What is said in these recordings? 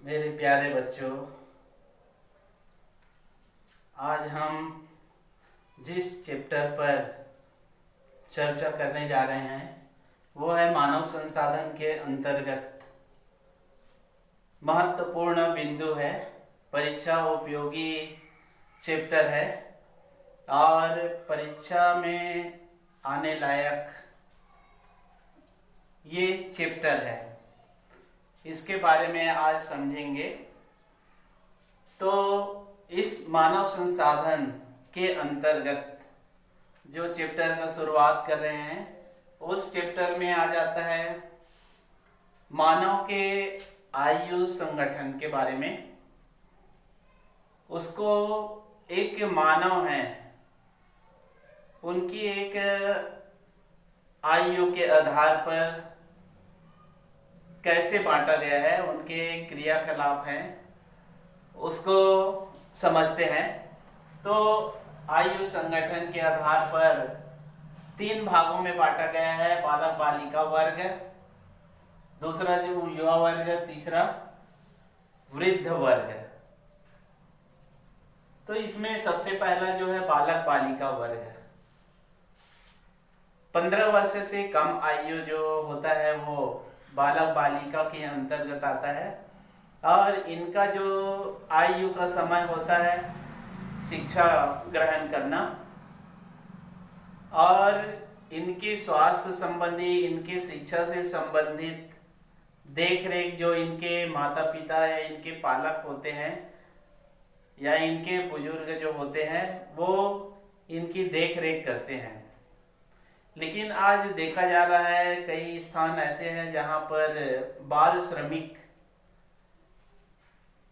मेरे प्यारे बच्चों, आज हम जिस चैप्टर पर चर्चा करने जा रहे हैं वो है मानव संसाधन के अंतर्गत महत्वपूर्ण बिंदु है। परीक्षा उपयोगी चैप्टर है और परीक्षा में आने लायक ये चैप्टर है। इसके बारे में आज समझेंगे। तो इस मानव संसाधन के अंतर्गत जो चैप्टर का शुरुआत कर रहे हैं उस चैप्टर में आ जाता है मानव के आयु संगठन के बारे में। उसको एक मानव है, उनकी एक आयु के आधार पर कैसे बांटा गया है, उनके क्रियाकलाप हैं, उसको समझते हैं। तो आयु संगठन के आधार पर 3 भागों में बांटा गया है। बालक बालिका वर्ग, दूसरा जो युवा वर्ग, तीसरा वृद्ध वर्ग। तो इसमें सबसे पहला जो है बालक बालिका वर्ग। 15 वर्ष से कम आयु जो होता है वो बालक बालिका के अंतर्गत आता है और इनका जो आयु का समय होता है शिक्षा ग्रहण करना और इनके स्वास्थ्य संबंधी, इनके शिक्षा से संबंधित देख रेख जो इनके माता पिता या इनके पालक होते हैं या इनके बुजुर्ग जो होते हैं वो इनकी देख रेख करते हैं। लेकिन आज देखा जा रहा है कई स्थान ऐसे हैं जहां पर बाल श्रमिक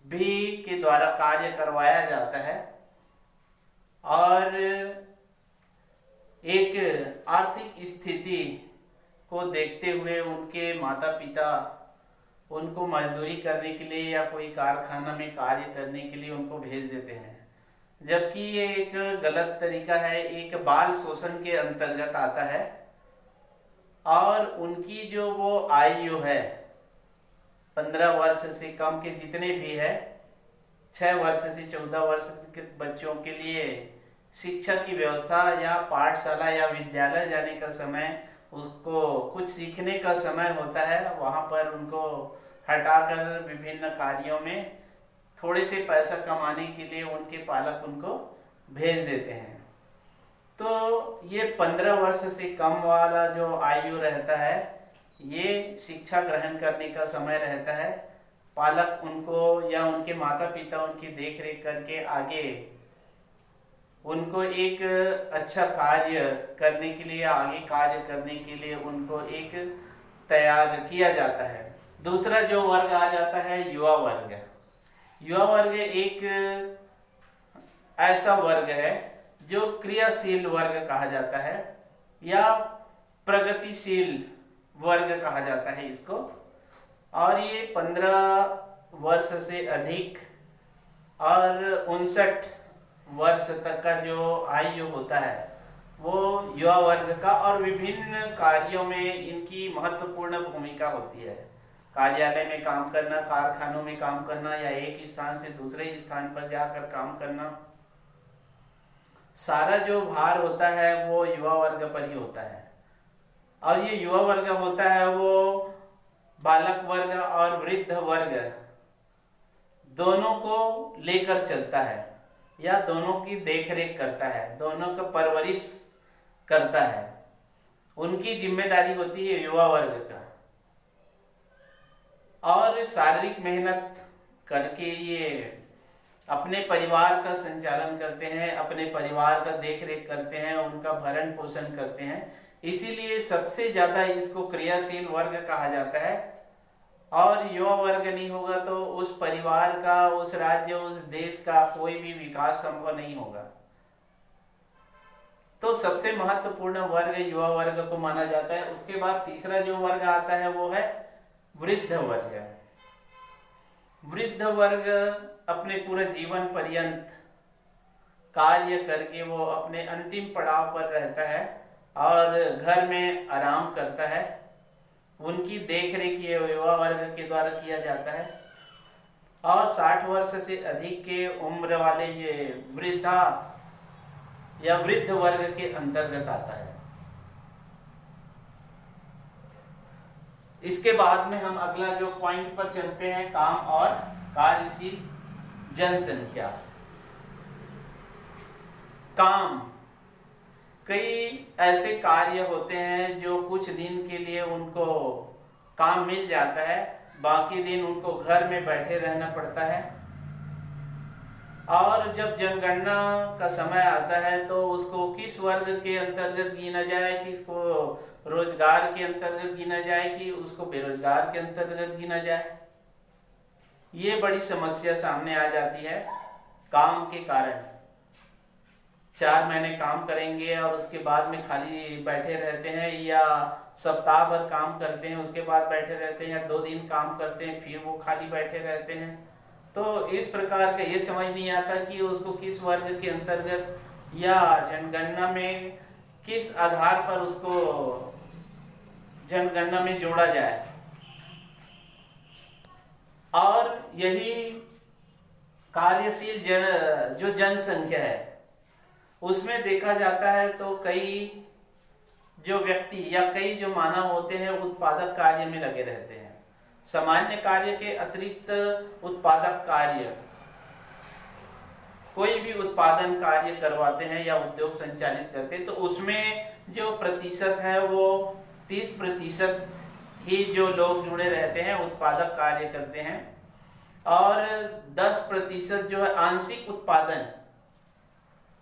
भी के द्वारा कार्य करवाया जाता है और एक आर्थिक स्थिति को देखते हुए उनके माता पिता उनको मजदूरी करने के लिए या कोई कारखाना में कार्य करने के लिए उनको भेज देते हैं, जबकि ये एक गलत तरीका है, एक बाल शोषण के अंतर्गत आता है। और उनकी जो वो आयु है 15 वर्ष से कम के जितने भी है, 6 वर्ष से 14 वर्ष के बच्चों के लिए शिक्षा की व्यवस्था या पाठशाला या विद्यालय जाने का समय, उसको कुछ सीखने का समय होता है, वहाँ पर उनको हटाकर विभिन्न कार्यों में थोड़े से पैसा कमाने के लिए उनके पालक उनको भेज देते हैं। तो ये 15 वर्ष से कम वाला जो आयु रहता है ये शिक्षा ग्रहण करने का समय रहता है। पालक उनको या उनके माता पिता उनकी देख रेख करके आगे उनको एक अच्छा कार्य करने के लिए, आगे कार्य करने के लिए उनको एक तैयार किया जाता है। दूसरा जो वर्ग आ जाता है युवा वर्ग। युवा वर्ग एक ऐसा वर्ग है जो क्रियाशील वर्ग कहा जाता है या प्रगतिशील वर्ग कहा जाता है इसको। और ये 15 वर्ष से अधिक और 59 वर्ष तक का जो आयु होता है वो युवा वर्ग का, और विभिन्न कार्यों में इनकी महत्वपूर्ण भूमिका होती है। कार्यालय में काम करना, कारखानों में काम करना या एक स्थान से दूसरे स्थान पर जाकर काम करना, सारा जो भार होता है वो युवा वर्ग पर ही होता है। और ये युवा वर्ग होता है वो बालक वर्ग और वृद्ध वर्ग दोनों को लेकर चलता है या दोनों की देखरेख करता है, दोनों का परवरिश करता है। उनकी जिम्मेदारी होती है युवा वर्ग का। और शारीरिक मेहनत करके ये अपने परिवार का संचालन करते हैं, अपने परिवार का देखरेख करते हैं, उनका भरण पोषण करते हैं। इसीलिए सबसे ज्यादा इसको क्रियाशील वर्ग कहा जाता है। और युवा वर्ग नहीं होगा तो उस परिवार का, उस राज्य, उस देश का कोई भी विकास संभव नहीं होगा। तो सबसे महत्वपूर्ण वर्ग युवा वर्ग को माना जाता है। उसके बाद तीसरा जो वर्ग आता है वो है वृद्ध वर्ग। वृद्ध वर्ग अपने पूरे जीवन पर्यंत कार्य करके वो अपने अंतिम पड़ाव पर रहता है और घर में आराम करता है। उनकी देखरेख ये युवा वर्ग के द्वारा किया जाता है। और 60 वर्ष से अधिक के उम्र वाले ये वृद्धा या वृद्ध वर्ग के अंतर्गत आता है। इसके बाद में हम अगला जो पॉइंट पर चलते हैं, काम और कार्यशील जनसंख्या। काम, कई ऐसे कार्य होते हैं जो कुछ दिन के लिए उनको काम मिल जाता है, बाकी दिन उनको घर में बैठे रहना पड़ता है। और जब जनगणना का समय आता है तो उसको किस वर्ग के अंतर्गत गिना जाए, किसको रोजगार के अंतर्गत गिना जाए कि उसको बेरोजगार के अंतर्गत गिना जाए, ये बड़ी समस्या सामने आ जाती है काम के कारण। 4 महीने काम करेंगे और उसके बाद में खाली बैठे रहते हैं, या सप्ताह भर काम करते हैं उसके बाद बैठे रहते हैं, या 2 दिन काम करते हैं फिर वो खाली बैठे रहते हैं। तो इस प्रकार का ये समझ नहीं आता कि उसको किस वर्ग के अंतर्गत या जनगणना में किस आधार पर उसको जनगणना में जोड़ा जाए। और यही कार्यशील जो जनसंख्या है उसमें देखा जाता है तो कई जो व्यक्ति या कई जो मानव होते हैं उत्पादक कार्य में लगे रहते हैं। सामान्य कार्य के अतिरिक्त उत्पादक कार्य, कोई भी उत्पादन कार्य करवाते हैं या उद्योग संचालित करते हैं तो उसमें जो प्रतिशत है वो 30% ही जो लोग जुड़े रहते हैं उत्पादक कार्य करते हैं, और 10% जो है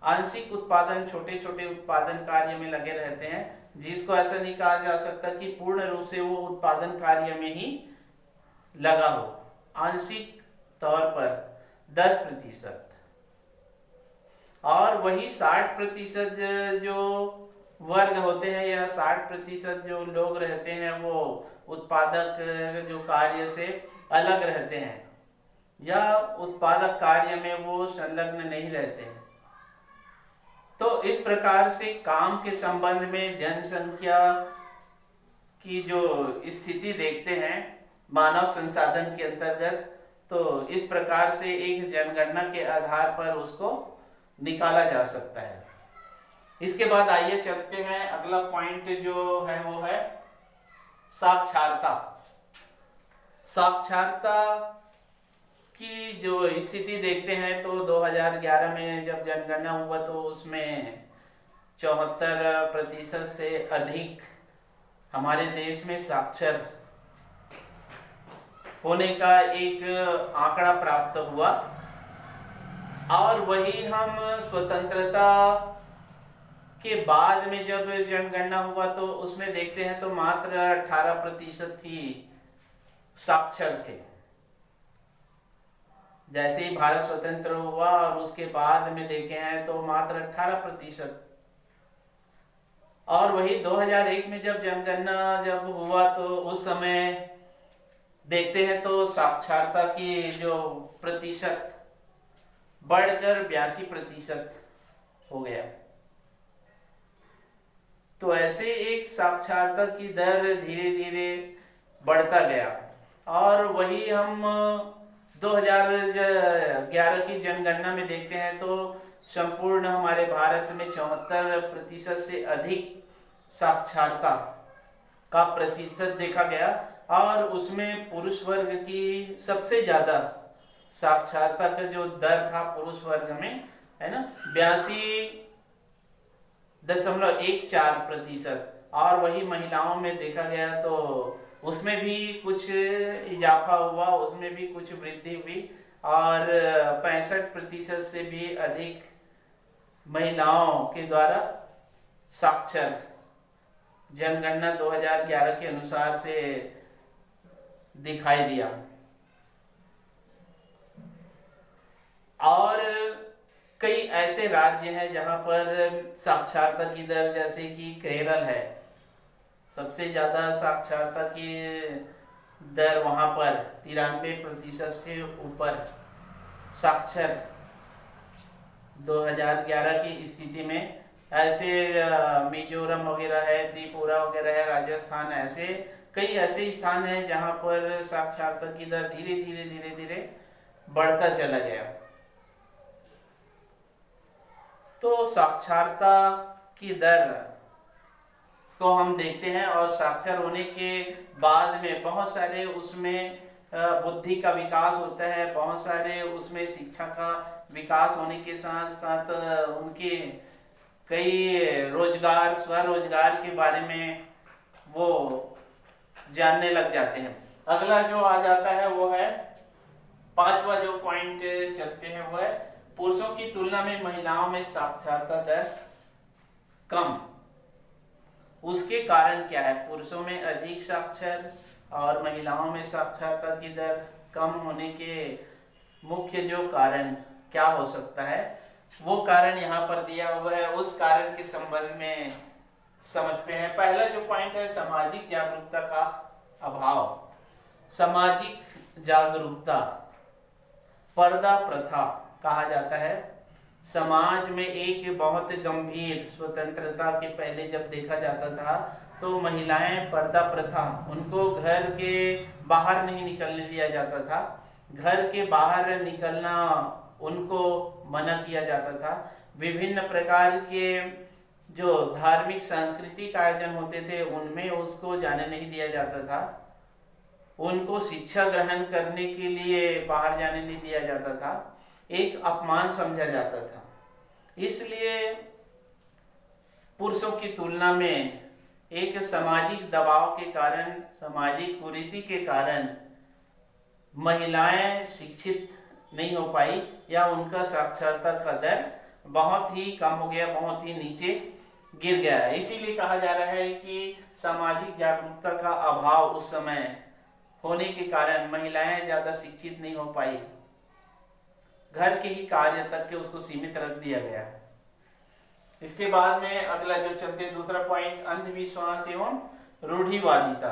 आंशिक उत्पादन छोटे छोटे उत्पादन कार्य में लगे रहते हैं, जिसको ऐसा नहीं कहा जा सकता कि पूर्ण रूप से वो उत्पादन कार्य में ही लगा हो। आंशिक तौर पर 10%, और वही 60% जो वर्ग होते हैं या 60% जो लोग रहते हैं वो उत्पादक जो कार्य से अलग रहते हैं या उत्पादक कार्य में वो संलग्न नहीं रहते हैं। तो इस प्रकार से काम के संबंध में जनसंख्या की जो स्थिति देखते हैं मानव संसाधन के अंतर्गत, तो इस प्रकार से एक जनगणना के आधार पर उसको निकाला जा सकता है। इसके बाद आइए चलते हैं, अगला पॉइंट जो है वो है साक्षरता। साक्षरता की जो स्थिति देखते हैं तो 2011 में जब जनगणना हुआ तो उसमें 74% से अधिक हमारे देश में साक्षर होने का एक आंकड़ा प्राप्त हुआ। और वही हम स्वतंत्रता के बाद में जब जनगणना हुआ तो उसमें देखते हैं तो मात्र 18% ही साक्षर थे। जैसे ही भारत स्वतंत्र हुआ और उसके बाद में देखे हैं तो मात्र 18%। और वही 2001 में जब जनगणना जब हुआ तो उस समय देखते हैं तो साक्षरता की जो प्रतिशत बढ़कर 82% हो गया। तो ऐसे एक साक्षरता की दर धीरे धीरे बढ़ता गया। और वही हम 2011 की जनगणना में देखते हैं तो संपूर्ण हमारे भारत में 74% से अधिक साक्षरता का प्रतिशत देखा गया, और उसमें पुरुष वर्ग की सबसे ज्यादा साक्षरता का जो दर था पुरुष वर्ग में है ना 82.14%। और वही महिलाओं में देखा गया तो उसमें भी कुछ इजाफा हुआ, उसमें भी कुछ वृद्धि हुई, और 65% से भी अधिक महिलाओं के द्वारा साक्षर जनगणना 2011 के अनुसार से दिखाई दिया। और कई ऐसे राज्य हैं जहां पर साक्षरता की दर, जैसे कि केरल है, सबसे ज्यादा साक्षरता की दर वहां पर 93% से ऊपर साक्षर 2011 की स्थिति में। ऐसे मिजोरम वगैरह है, त्रिपुरा वगैरह है, राजस्थान, ऐसे कई ऐसे स्थान हैं जहां पर साक्षरता की दर धीरे धीरे बढ़ता चला गया। तो साक्षरता की दर को हम देखते हैं और साक्षर होने के बाद में बहुत सारे उसमें बुद्धि का विकास होता है, बहुत सारे उसमें शिक्षा का विकास होने के साथ साथ उनके कई रोजगार स्वरोजगार के बारे में वो जानने लग जाते हैं। अगला जो आ जाता है वो है पांचवा जो पॉइंट चलते हैं वो है पुरुषों की तुलना में महिलाओं में साक्षरता दर कम। उसके कारण क्या है? पुरुषों में अधिक साक्षर और महिलाओं में साक्षरता की दर कम होने के मुख्य जो कारण क्या हो सकता है, वो कारण यहाँ पर दिया हुआ है। उस कारण के संबंध में समझते हैं। पहला जो पॉइंट है सामाजिक जागरूकता का अभाव। सामाजिक जागरूकता, पर्दा प्रथा कहा जाता है। समाज में एक बहुत गंभीर स्वतंत्रता के पहले जब देखा जाता था तो महिलाएं पर्दा प्रथा, उनको घर के बाहर नहीं निकलने दिया जाता था, घर के बाहर निकलना उनको मना किया जाता था। विभिन्न प्रकार के जो धार्मिक सांस्कृतिक आयोजन होते थे उनमें उसको जाने नहीं दिया जाता था, उनको शिक्षा ग्रहण करने के लिए बाहर जाने नहीं दिया जाता था, एक अपमान समझा जाता था। इसलिए पुरुषों की तुलना में एक सामाजिक दबाव के कारण, सामाजिक कुरीति के कारण महिलाएं शिक्षित नहीं हो पाई या उनका साक्षरता का दर बहुत ही कम हो गया, बहुत ही नीचे गिर गया। इसीलिए कहा जा रहा है कि सामाजिक जागरूकता का अभाव उस समय होने के कारण महिलाएं ज्यादा शिक्षित नहीं हो पाई, घर के ही कार्य तक के उसको सीमित रख दिया गया। इसके बाद में अगला जो चलते दूसरा पॉइंट अंधविश्वास एवं रूढ़िवादिता।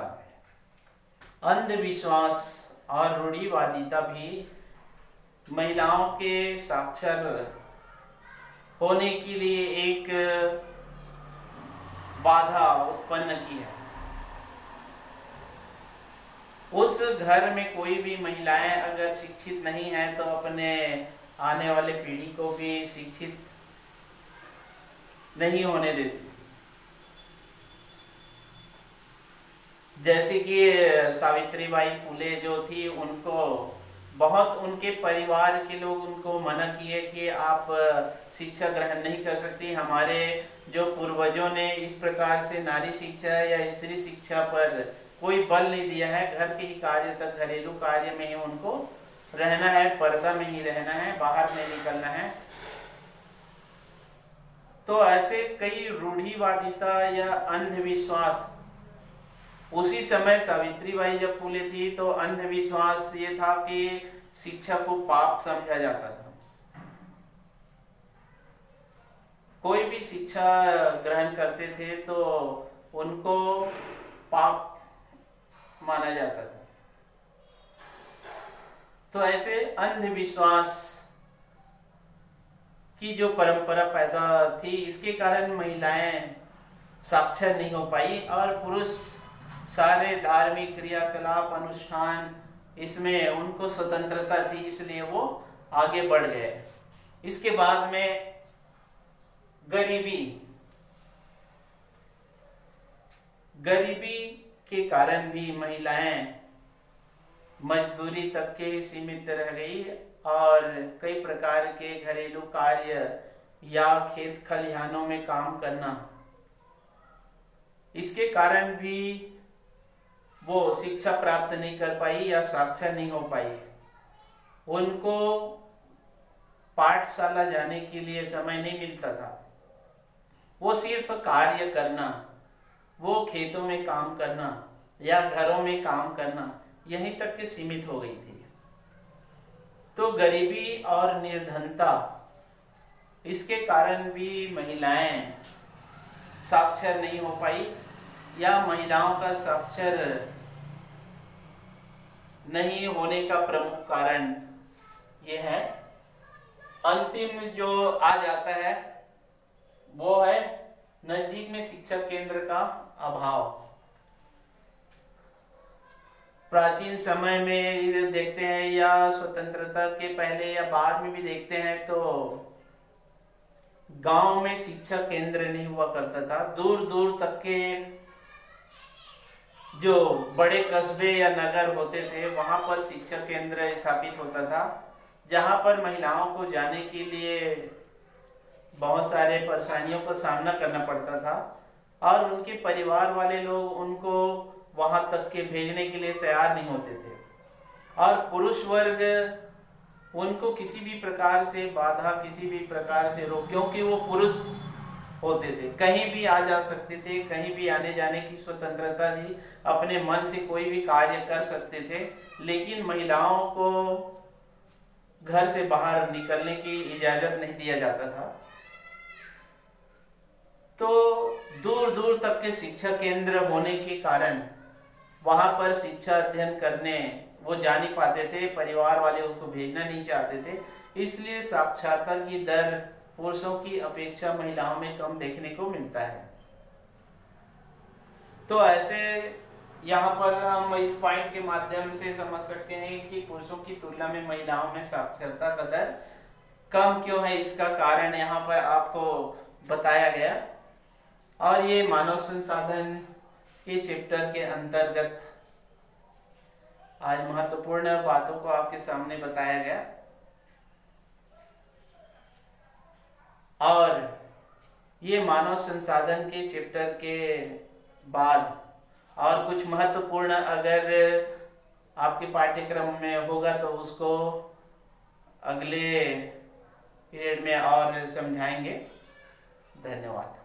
अंधविश्वास और रूढ़िवादिता भी महिलाओं के साक्षर होने के लिए एक बाधा उत्पन्न की है। उस घर में कोई भी महिलाएं अगर शिक्षित नहीं है तो अपने आने वाले पीढ़ी को भी शिक्षित नहीं होने देती। जैसे कि सावित्रीबाई फुले जो थी, उनको बहुत उनके परिवार के लोग उनको मना किए कि आप शिक्षा ग्रहण नहीं कर सकती। हमारे जो पूर्वजों ने इस प्रकार से नारी शिक्षा या स्त्री शिक्षा पर कोई बल नहीं दिया है, घर के ही कार्य तक, घरेलू कार्य में ही उनको रहना है, पर्दा में ही रहना है, बाहर नहीं निकलना है। तो ऐसे कई रूढ़िवादिता या अंधविश्वास, उसी समय सावित्रीबाई जब फूले थी तो अंधविश्वास ये था कि शिक्षा को पाप समझा जाता था। कोई भी शिक्षा ग्रहण करते थे तो उनको पाप माना जाता था। तो ऐसे अंधविश्वास की जो परंपरा पैदा थी, इसके कारण महिलाएं साक्षर नहीं हो पाई और पुरुष सारे धार्मिक क्रियाकलाप अनुष्ठान इसमें उनको स्वतंत्रता थी, इसलिए वो आगे बढ़ गए। इसके बाद में गरीबी के कारण भी महिलाएं मजदूरी तक के सीमित रह गई और कई प्रकार के घरेलू कार्य या खेत खलिहानों में काम करना, इसके कारण भी वो शिक्षा प्राप्त नहीं कर पाई या साक्षर नहीं हो पाई। उनको पाठशाला जाने के लिए समय नहीं मिलता था। वो सिर्फ कार्य करना, वो खेतों में काम करना या घरों में काम करना, यहीं तक के सीमित हो गई थी। तो गरीबी और निर्धनता, इसके कारण भी महिलाएं साक्षर नहीं हो पाई या महिलाओं का साक्षर नहीं होने का प्रमुख कारण ये है। अंतिम जो आ जाता है वो है नजदीक में शिक्षा केंद्र का अभाव। प्राचीन समय में देखते हैं या स्वतंत्रता के पहले या बाद में भी देखते हैं तो गांव में शिक्षा केंद्र नहीं हुआ करता था। दूर दूर तक के जो बड़े कस्बे या नगर होते थे वहां पर शिक्षा केंद्र स्थापित होता था, जहां पर महिलाओं को जाने के लिए बहुत सारे परेशानियों का सामना करना पड़ता था और उनके परिवार वाले लोग उनको वहां तक के भेजने के लिए तैयार नहीं होते थे और पुरुष वर्ग उनको किसी भी प्रकार से बाधा, किसी भी प्रकार से रोक, क्योंकि वो पुरुष होते थे, कहीं भी आ जा सकते थे, कहीं भी आने जाने की स्वतंत्रता थी, अपने मन से कोई भी कार्य कर सकते थे, लेकिन महिलाओं को घर से बाहर निकलने की इजाजत नहीं दिया जाता था। तो दूर दूर तक के शिक्षा केंद्र होने के कारण वहां पर शिक्षा अध्ययन करने वो जा नहीं पाते थे, परिवार वाले उसको भेजना नहीं चाहते थे, इसलिए साक्षरता की दर पुरुषों की अपेक्षा महिलाओं में कम देखने को मिलता है। तो ऐसे यहाँ पर हम इस पॉइंट के माध्यम से समझ सकते हैं कि पुरुषों की तुलना में महिलाओं में साक्षरता का दर कम क्यों है, इसका कारण यहाँ पर आपको बताया गया। और ये मानव संसाधन के चैप्टर के अंतर्गत आज महत्वपूर्ण बातों को आपके सामने बताया गया और ये मानव संसाधन के चैप्टर के बाद और कुछ महत्वपूर्ण अगर आपके पाठ्यक्रम में होगा तो उसको अगले पीरियड में और समझाएंगे। धन्यवाद।